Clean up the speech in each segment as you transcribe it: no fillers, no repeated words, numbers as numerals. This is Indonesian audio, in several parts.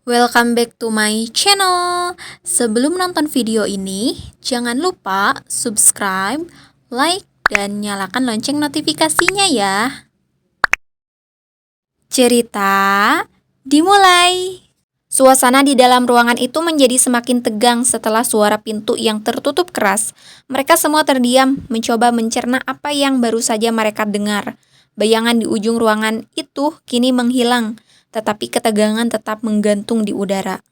Welcome back to my channel. Sebelum nonton video ini, jangan lupa subscribe, like, dan nyalakan lonceng notifikasinya ya. Cerita dimulai. Suasana di dalam ruangan itu menjadi semakin tegang setelah suara pintu yang tertutup keras. Mereka semua terdiam, mencoba mencerna apa yang baru saja mereka dengar. Bayangan di ujung ruangan itu kini menghilang, tetapi ketegangan tetap menggantung di udara.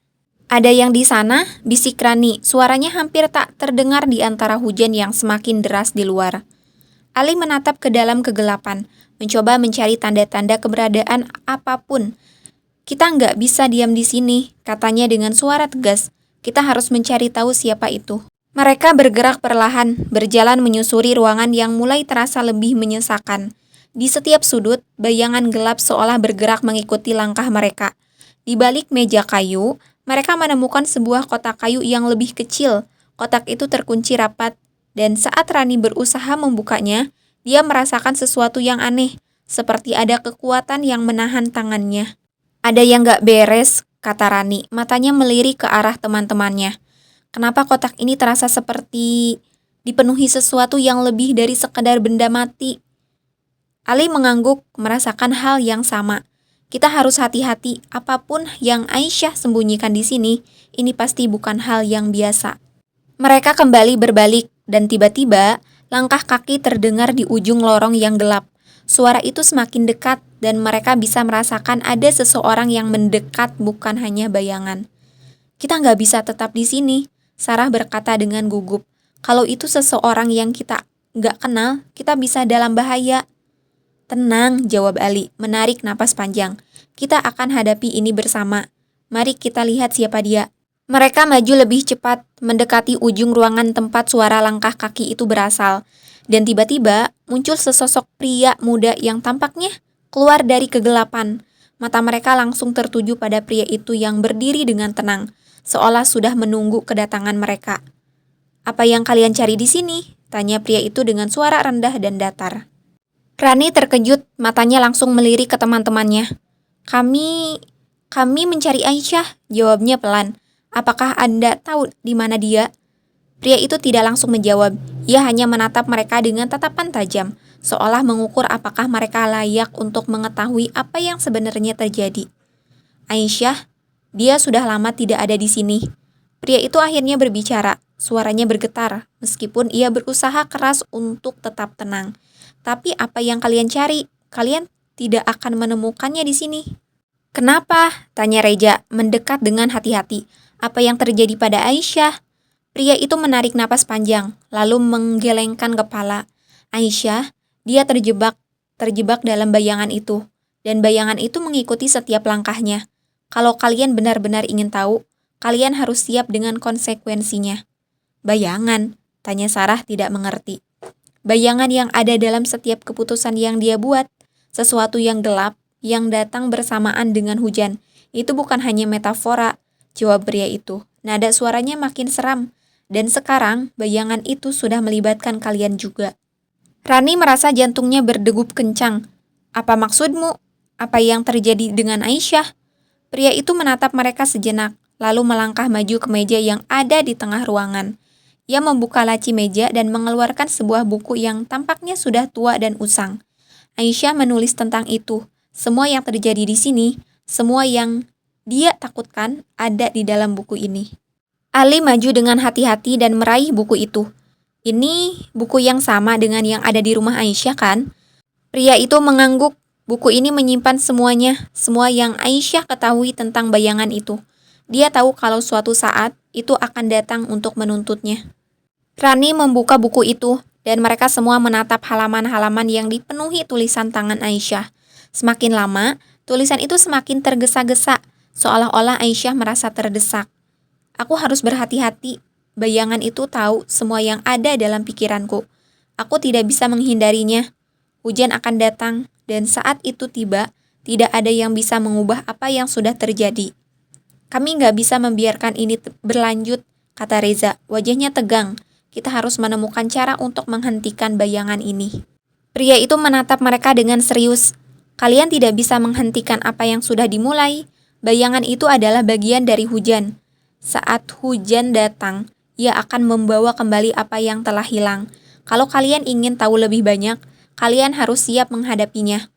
"Ada yang di sana?" bisik Rani. Suaranya hampir tak terdengar di antara hujan yang semakin deras di luar. Ali menatap ke dalam kegelapan, mencoba mencari tanda-tanda keberadaan apapun. "Kita nggak bisa diam di sini," katanya dengan suara tegas. "Kita harus mencari tahu siapa itu." Mereka bergerak perlahan, berjalan menyusuri ruangan yang mulai terasa lebih menyesakan. Di setiap sudut, bayangan gelap seolah bergerak mengikuti langkah mereka. Di balik meja kayu, mereka menemukan sebuah kotak kayu yang lebih kecil. Kotak itu terkunci rapat, dan saat Rani berusaha membukanya, dia merasakan sesuatu yang aneh, seperti ada kekuatan yang menahan tangannya. "Ada yang gak beres," kata Rani, matanya melirik ke arah teman-temannya. "Kenapa kotak ini terasa seperti dipenuhi sesuatu yang lebih dari sekedar benda mati?" Ali mengangguk, merasakan hal yang sama. "Kita harus hati-hati, apapun yang Aisyah sembunyikan di sini, ini pasti bukan hal yang biasa." Mereka kembali berbalik, dan tiba-tiba langkah kaki terdengar di ujung lorong yang gelap. Suara itu semakin dekat, dan mereka bisa merasakan ada seseorang yang mendekat, bukan hanya bayangan. "Kita nggak bisa tetap di sini," Sarah berkata dengan gugup. "Kalau itu seseorang yang kita nggak kenal, kita bisa dalam bahaya." "Tenang," jawab Ali, menarik napas panjang. "Kita akan hadapi ini bersama. Mari kita lihat siapa dia." Mereka maju lebih cepat, mendekati ujung ruangan tempat suara langkah kaki itu berasal. Dan tiba-tiba muncul sesosok pria muda yang tampaknya keluar dari kegelapan. Mata mereka langsung tertuju pada pria itu yang berdiri dengan tenang, seolah sudah menunggu kedatangan mereka. "Apa yang kalian cari di sini?" tanya pria itu dengan suara rendah dan datar. Rani terkejut, matanya langsung melirik ke teman-temannya. Kami mencari Aisyah," jawabnya pelan. "Apakah Anda tahu di mana dia?" Pria itu tidak langsung menjawab. Ia hanya menatap mereka dengan tatapan tajam, seolah mengukur apakah mereka layak untuk mengetahui apa yang sebenarnya terjadi. "Aisyah, dia sudah lama tidak ada di sini." Pria itu akhirnya berbicara. Suaranya bergetar, meskipun ia berusaha keras untuk tetap tenang. "Tapi apa yang kalian cari? Kalian tidak akan menemukannya di sini." "Kenapa?" tanya Reja, mendekat dengan hati-hati. "Apa yang terjadi pada Aisyah?" Pria itu menarik napas panjang, lalu menggelengkan kepala. "Aisyah, dia terjebak dalam bayangan itu, dan bayangan itu mengikuti setiap langkahnya. Kalau kalian benar-benar ingin tahu, kalian harus siap dengan konsekuensinya." "Bayangan?" tanya Sarah tidak mengerti. "Bayangan yang ada dalam setiap keputusan yang dia buat, sesuatu yang gelap, yang datang bersamaan dengan hujan. Itu bukan hanya metafora," jawab pria itu. Nada suaranya makin seram. "Dan sekarang, bayangan itu sudah melibatkan kalian juga." Rani merasa jantungnya berdegup kencang. "Apa maksudmu? Apa yang terjadi dengan Aisyah?" Pria itu menatap mereka sejenak, lalu melangkah maju ke meja yang ada di tengah ruangan. Ia membuka laci meja dan mengeluarkan sebuah buku yang tampaknya sudah tua dan usang. Aisyah menulis tentang itu. Semua yang terjadi di sini, semua yang dia takutkan ada di dalam buku ini. Ali maju dengan hati-hati dan meraih buku itu. "Ini buku yang sama dengan yang ada di rumah Aisyah, kan?" Pria itu mengangguk. Buku ini menyimpan semuanya, semua yang Aisyah ketahui tentang bayangan itu. Dia tahu kalau suatu saat itu akan datang untuk menuntutnya. Rani membuka buku itu, dan mereka semua menatap halaman-halaman yang dipenuhi tulisan tangan Aisyah. Semakin lama, tulisan itu semakin tergesa-gesa, seolah-olah Aisyah merasa terdesak. "Aku harus berhati-hati. Bayangan itu tahu semua yang ada dalam pikiranku. Aku tidak bisa menghindarinya. Hujan akan datang, dan saat itu tiba, tidak ada yang bisa mengubah apa yang sudah terjadi. Kami nggak bisa membiarkan ini berlanjut," kata Reza, wajahnya tegang. "Kita harus menemukan cara untuk menghentikan bayangan ini." Pria itu menatap mereka dengan serius. "Kalian tidak bisa menghentikan apa yang sudah dimulai. Bayangan itu adalah bagian dari hujan. Saat hujan datang, ia akan membawa kembali apa yang telah hilang. Kalau kalian ingin tahu lebih banyak, kalian harus siap menghadapinya.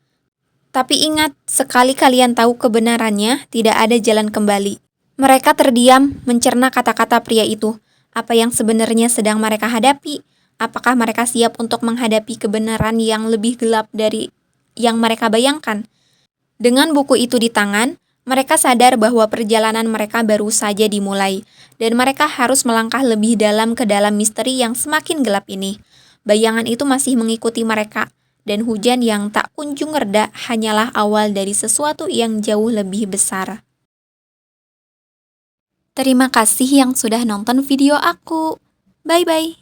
Tapi ingat, sekali kalian tahu kebenarannya, tidak ada jalan kembali. Mereka terdiam, mencerna kata-kata pria itu. Apa yang sebenarnya sedang mereka hadapi? Apakah mereka siap untuk menghadapi kebenaran yang lebih gelap dari yang mereka bayangkan? Dengan buku itu di tangan, mereka sadar bahwa perjalanan mereka baru saja dimulai, dan mereka harus melangkah lebih dalam ke dalam misteri yang semakin gelap ini. Bayangan itu masih mengikuti mereka, dan hujan yang tak kunjung reda hanyalah awal dari sesuatu yang jauh lebih besar. Terima kasih yang sudah nonton video aku. Bye-bye.